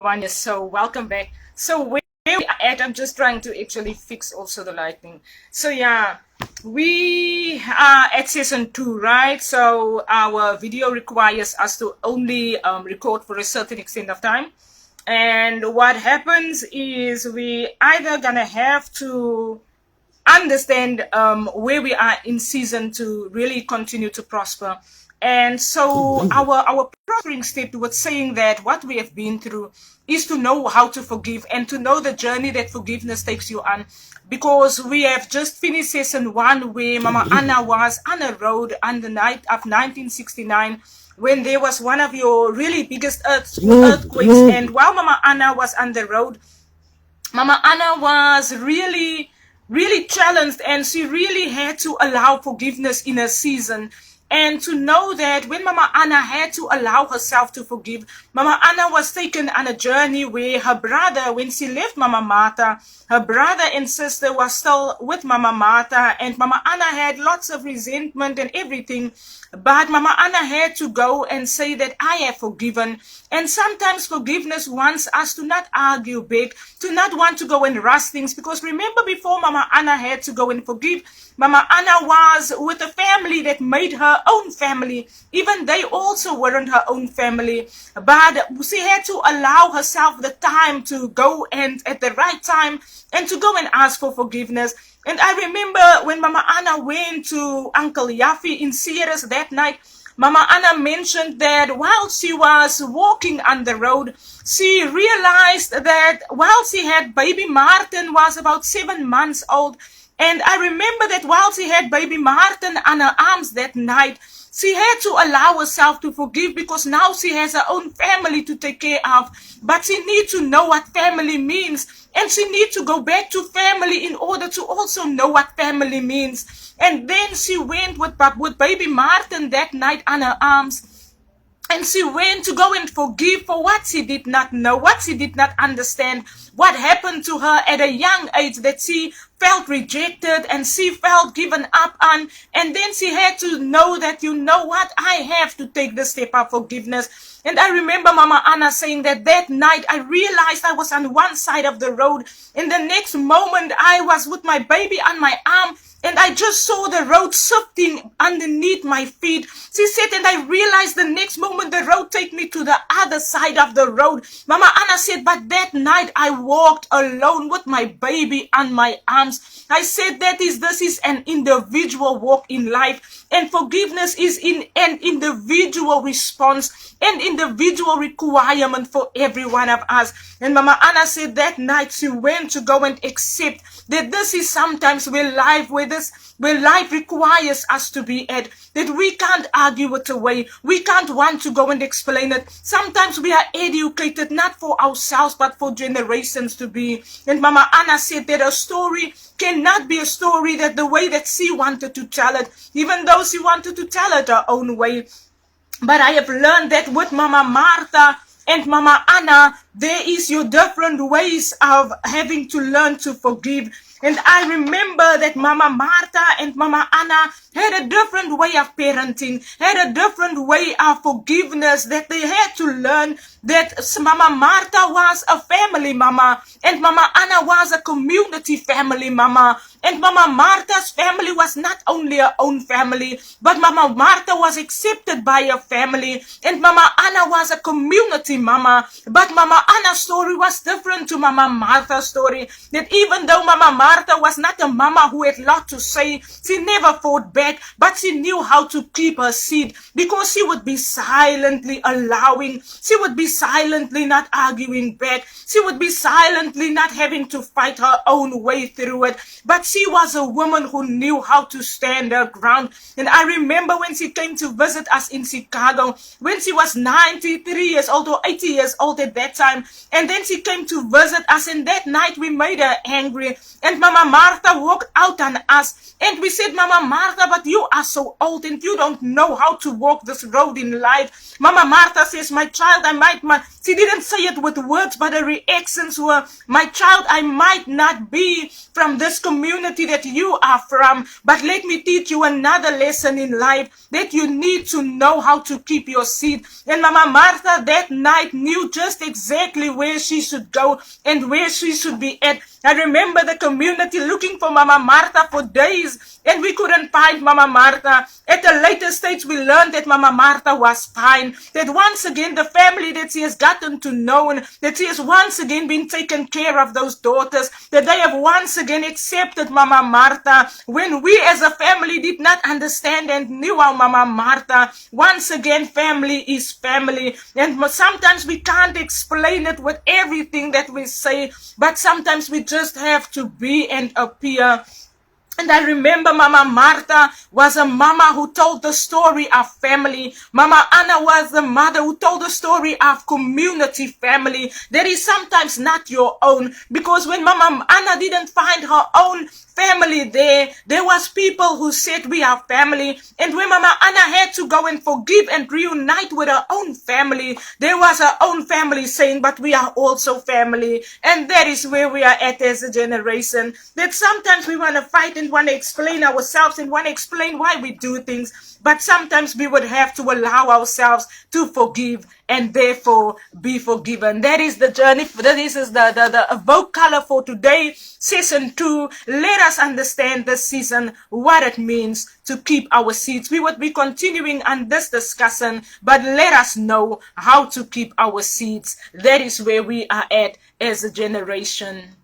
Vanya. So welcome back. So where we are at, I'm just trying to actually fix also the lighting. So yeah, we are at season 2, right? So our video requires us to only record for a certain extent of time. And what happens is we either gonna have to understand where we are in season to really continue to prosper. And so our prospering step was saying that what we have been through is to know how to forgive and to know the journey that forgiveness takes you on. Because we have just finished season 1 where Mama Anna was on a road on the night of 1969 when there was one of your really biggest earthquakes. And while Mama Anna was on the road, Mama Anna was really challenged, and she really had to allow forgiveness in her season. And to know that when Mama Anna had to allow herself to forgive, Mama Anna was taken on a journey where her brother, when she left Mama Martha, her brother and sister was still with Mama Martha, and Mama Anna had lots of resentment and everything. But Mama Anna had to go and say that I have forgiven. And sometimes forgiveness wants us to not argue big, to not want to go and rush things. Because remember, before Mama Anna had to go and forgive, Mama Anna was with a family that made her own family. Even they also weren't her own family. But she had to allow herself the time to go and at the right time and to go and ask for forgiveness. And I remember when Mama Anna went to Uncle Yafi in Sierras that night, Mama Anna mentioned that while she was walking on the road, she realized that while she had baby Martin was about 7 months old. And I remember that while she had baby Martin on her arms that night, she had to allow herself to forgive because now she has her own family to take care of. But she needs to know what family means. And she needs to go back to family in order to also know what family means. And then she went with baby Martin that night on her arms. And she went to go and forgive for what she did not know, what she did not understand, what happened to her at a young age, that she felt rejected and she felt given up on. And then she had to know that, you know what, I have to take the step of forgiveness. And I remember Mama Anna saying that night I realized I was on one side of the road. In the next moment, I was with my baby on my arm. And I just saw the road shifting underneath my feet. She said, and I realized the next moment the road take me to the other side of the road. Mama Anna said, but that night I walked alone with my baby on my arms. I said, this is an individual walk in life. And forgiveness is an individual response, an individual requirement for every one of us. And Mama Anna said that night she went to go and accept that this is sometimes where life requires us to be at, that we can't argue it away. We can't want to go and explain it. Sometimes we are educated not for ourselves, but for generations to be. And Mama Anna said that a story cannot be a story that the way that she wanted to tell it, even though she wanted to tell it her own way. But I have learned that with Mama Martha and Mama Anna, there is your different ways of having to learn to forgive. And I remember that Mama Martha and Mama Anna had a different way of parenting, had a different way of forgiveness, that they had to learn that Mama Martha was a family mama and Mama Anna was a community family mama. And Mama Martha's family was not only her own family, but Mama Martha was accepted by her family. And Mama Anna was a community mama. But Mama Anna's story was different to Mama Martha's story. That even though Mama Martha was not a mama who had a lot to say, she never fought back, but she knew how to keep her seat, because she would be silently allowing, she would be silently not arguing back, she would be silently not having to fight her own way through it. But she was a woman who knew how to stand her ground. And I remember when she came to visit us in Chicago, when she was 93 years old or 80 years old at that time. And then she came to visit us, and that night we made her angry. And And Mama Martha walked out on us. And we said, Mama Martha, but you are so old and you don't know how to walk this road in life. Mama Martha says, my child, she didn't say it with words, but her reactions were, my child, I might not be from this community that you are from, but let me teach you another lesson in life, that you need to know how to keep your seat. And Mama Martha that night knew just exactly where she should go and where she should be at. I remember the community looking for Mama Martha for days, and we couldn't find Mama Martha. At a later stage, we learned that Mama Martha was fine, that once again the family that she has gotten to know, that she has once again been taken care of, those daughters, that they have once again accepted Mama Martha when we as a family did not understand and knew our Mama Martha. Once again, family is family, and sometimes we can't explain it with everything that we say, but sometimes we just have to be and appear. And I remember Mama Martha was a mama who told the story of family. Mama Anna was the mother who told the story of community family. That is sometimes not your own. Because when Mama Anna didn't find her own family there was people who said we are family. And when Mama Anna had to go and forgive and reunite with her own family, there was her own family saying, but we are also family. And that is where we are at as a generation. That sometimes we want to fight and want to explain ourselves and want to explain why we do things, but sometimes we would have to allow ourselves to forgive and therefore be forgiven. That is the journey. This is the Vogue color for today, season 2. Let us understand this season, what it means to keep our seeds. We would be continuing on this discussion, but let us know how to keep our seeds. That is where we are at as a generation.